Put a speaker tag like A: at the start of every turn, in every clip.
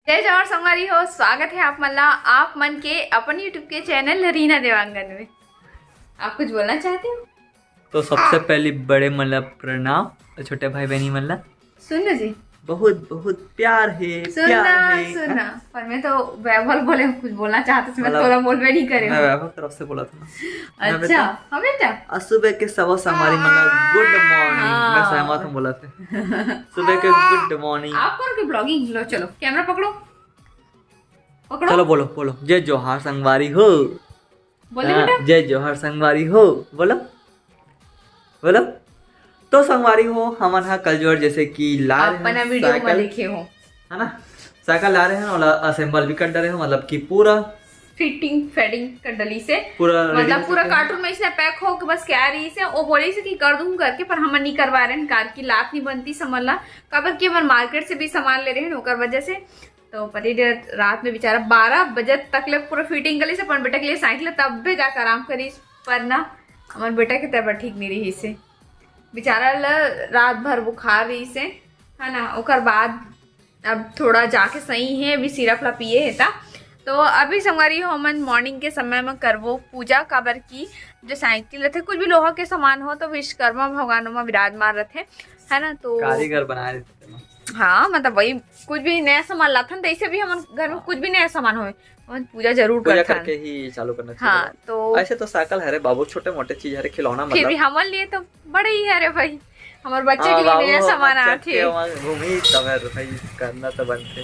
A: जय जवाहर संगवारी हो। स्वागत है आप मल्ला आप मन के अपन यूट्यूब के चैनल रीना देवांगन में। आप कुछ बोलना चाहते हो?
B: तो सबसे पहले बड़े मतलब प्रणाम, छोटे भाई बहनी मतलब
A: सुनना जी,
B: बहुत बहुत प्यार है, प्यार है।
A: सुनना पर मैं तो वैभव बोले कुछ बोलना चाहते थे, मैं
B: मतलब
A: थोड़ा बोल नहीं करे।
B: मैं वैभव तरफ से बोला था ना।
A: अच्छा हाँ बेटा,
B: आज सुबह के सवा हमारी मतलब गुड मॉर्निंग, मैं सहमत हूँ बोला था सुबह के गुड मॉर्निंग।
A: आप कौन की ब्लॉगिंग लो, चलो कैमरा पकड़ो पकड़ो,
B: चलो बोलो बोलो, जय जौहर संगवारी हो।
A: बोले बेटा
B: जय जौहर संगवारी हो, बोलो बोलो। तो संगवारी हो हम कल जोड़ जैसे कि ला रहे हैं
A: वीडियो में
B: साइकिल,
A: देखे हो
B: है ना। साइकिल ला रहे हैं और असेंबल भी कर रहे हैं, मतलब कि पूरा
A: फिटिंग फेडिंग कर डली से
B: पूरा
A: मतलब पूरा कार्टून में इसने पैक हो के बस क्या रही से वो बोली से कि कर दूं करके, पर हम नहीं करवा रहे हैं। कार की लात नहीं बनती समझला कब कि हम मार्केट से भी सामान ले रहे हैं ओकर वजह से। तो पति रात में बेचारा 12 बजे तक ले पूरा फिटिंग कर ली से अपन बेटा के लिए साइकिल तब भी जाकर आराम करी, पर ना हमारे बेटा की तबीयत ठीक नहीं रही से, बेचारा रात भर बुखार रही से, है ना। ओकर बाद अब थोड़ा जाके सही है, अभी सिरप ला पिए है था। तो अभी संगवारी हो मन मॉर्निंग के समय में करवो पूजा काबर की जो साइकिल रहते कुछ भी लोहा के सामान हो तो विश्वकर्मा भगवानों में विराजमान रहते, है ना। तो
B: कारीगर बना देते हैं।
A: हाँ मतलब वही कुछ भी नया सामान लाथन तो ऐसे भी हम घर में कुछ भी नया सामान हो पूजा जरूर
B: पूजा
A: करते
B: करके ही चालू करना चाहिए।
A: हाँ तो
B: ऐसे तो साइकिल है रे बाबू, छोटे मोटे चीज है, खिलौना
A: फिर भी
B: मतलब
A: हमारे लिए तो बड़े ही है रे भाई, हमारे बच्चे के लिए नया सामान आते
B: घूमी तब है भाई, करना तो बनते।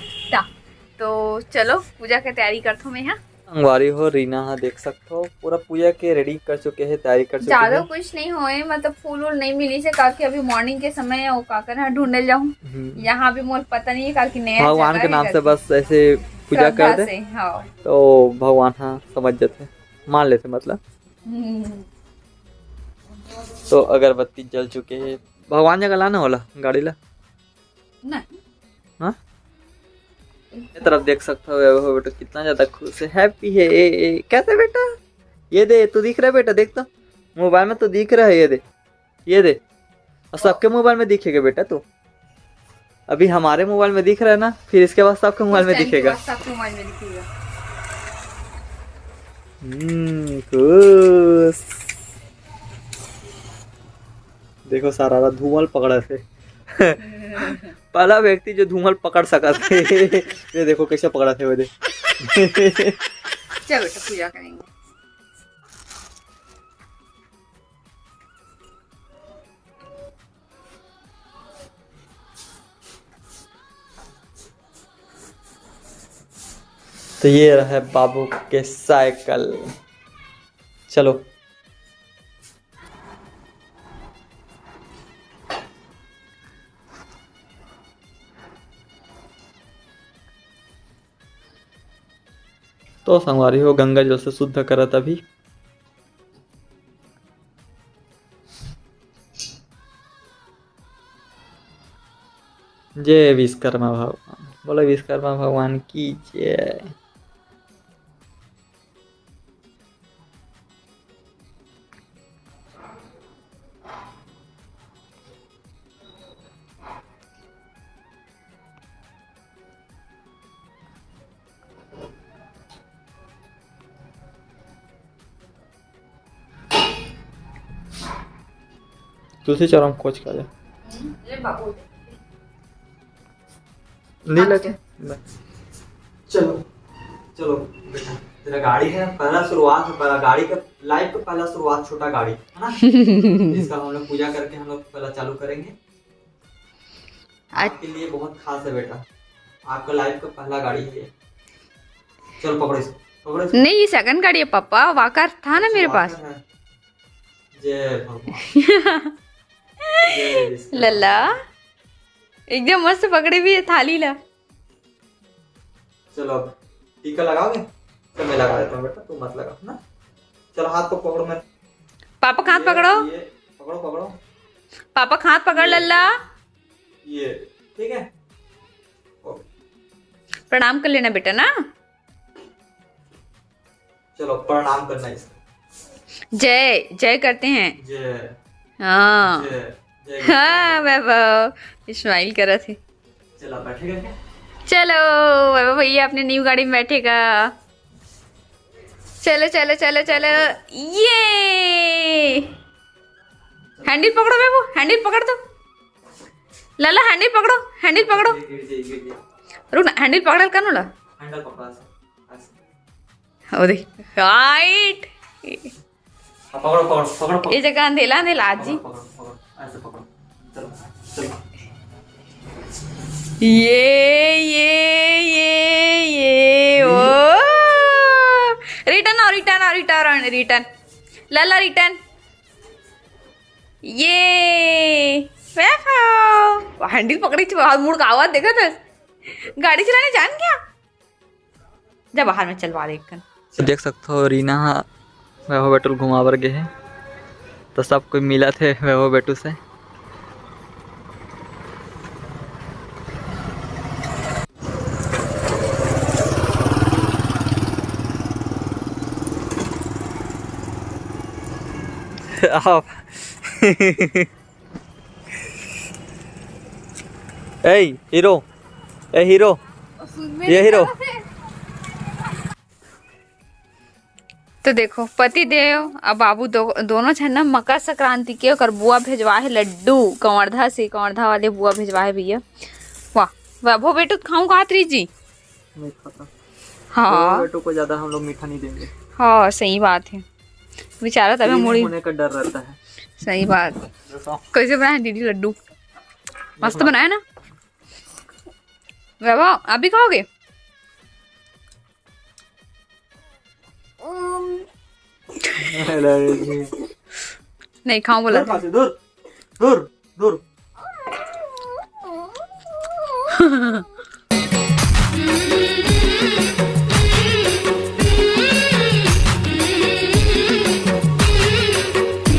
A: तो चलो पूजा की तैयारी करता हूँ मैं। यहाँ
B: संगवारी हो रीना, हाँ देख सकते हो पूरा पूजा के रेडी कर चुके हैं, तैयारी कर चुके
A: ज्यादा
B: हैं।
A: कुछ नहीं होए, मतलब फूल वूल नहीं मिली से कार के अभी मॉर्निंग के समय वो काकर यहाँ ढूंढने जाऊँ, यहाँ भी मोल पता नहीं है कार की नया
B: भगवान के नाम से बस ऐसे पूजा कर दे
A: हाँ।
B: तो भगवान हाँ समझ जाते, मान लेते मतलब। तो अगरबत्ती जल चुके हैं, भगवान जगह लाना होला गाड़ी ला
A: ना।
B: हाँ ये तरफ देख सकते हो बेटा कितना ज्यादा खुश है, हैप्पी है। कैसे बेटा ये दे, तू दिख रहा है बेटा, देख तो मोबाइल में तो दिख रहा है, ये दे ये दे, और सबके मोबाइल में दिखेगा बेटा। तू अभी हमारे मोबाइल में दिख रहा है ना, फिर इसके बाद सबके मोबाइल में दिखेगा। खुश देखो सारा धूमल पकड़ा थे पहला व्यक्ति जो धूमल पकड़ सका थे ये देखो कैसे पकड़ा थे वो दे।
A: चल बेटा पूजा करेंगे।
B: तो ये रहा बाबू के साइकिल, चलो तो संगवारी हो गंगा जल से शुद्ध करत अभी। जय विश्वकर्मा भगवान, बोलो विश्वकर्मा भगवान की जय। तुलसी चौराम कोच का जा नहीं लगे। चलो चलो बेटा, तेरा गाड़ी है, पहला शुरुआत है, पहला गाड़ी का लाइफ का पहला शुरुआत छोटा गाड़ी है ना इसका हम लोग पूजा करके हम लोग पहला चालू करेंगे। आपके लिए बहुत खास है बेटा, आपका लाइफ का पहला गाड़ी है। चलो पकड़ो इसको, पकड़ो इसको।
A: नहीं ये सेकंड गाड़ी है पापा, वाकर था ना मेरे पास।
B: जय भगवान
A: लल्ला एकदम मस्त पकड़े भी है थाली ला।
B: चलो अब टीका लगाओगे तो मैं लगा देता हूँ बेटा, तू मत लगा ना। चलो हाथ को पकड़ो, मैं
A: पापा हाथ पकड़ो,
B: ये पकड़ो पकड़ो
A: पापा हाथ पकड़ लल्ला,
B: ये ठीक है।
A: प्रणाम कर लेना बेटा ना।
B: चलो प्रणाम करना इसका,
A: जय जय करते हैं।
B: जय
A: हाँ
B: जय जय।
A: हाँ वैभव स्माइल कर रहे थे।
B: चलो बैठेगा क्या?
A: चलो वैभव भैया अपने न्यू गाड़ी में बैठेगा। चलो चलो चलो चलो, ये हैंडल पकड़ो वैभव, हैंडल पकड़ दो। लाला हैंडल पकड़ो, हैंडल पकड़ो। रुक ना, हैंडल पकड़ कर नो ला।
B: हैंडल पकड़ा से
A: ओ देख राइट।
B: पकड़ो पकड़ो पकड़ो।
A: ये जगह अंधेला अंधेला आज जी।
B: पकड़ो ऐसे पकड़ो। चलो चलो।
A: ये ओ रिटर्न और रिटर्न और रिटर्न रिटर्न लाला रिटर्न। ये हैंडल पकड़ी थी, मुड़ का आवाज देखा था। गाड़ी चलाने जान क्या, जा बाहर में चलवा दे।
B: देख सकते हो रीना वैभव बेटू घुमावर गए है, तो सब कोई मिला थे वैभव बेटू से। आप ए हीरो, ए हीरो, ये हीरो।
A: तो देखो पति देव और बाबू दोनों छन ना मकर संक्रांति के और बुआ भेजवा है लड्डू कंवर्धा से, कंवर्धा वाले बुआ भेजवा है भैया। वाह वैभव बेटू खाऊं खातरी जी।
B: नहीं खाता।
A: हाँ
B: बेटू को ज्यादा हम लोग मीठा नहीं देंगे।
A: हाँ सही बात है, बेचारा तभी मुड़ी
B: होने का डर रहता है।
A: सही बात। कैसे बनाए दीदी लड्डू, मस्त बनाया ना वैभव, आप भी खाओगे? नहीं खाऊं बोला।
B: दूर दूर दूर।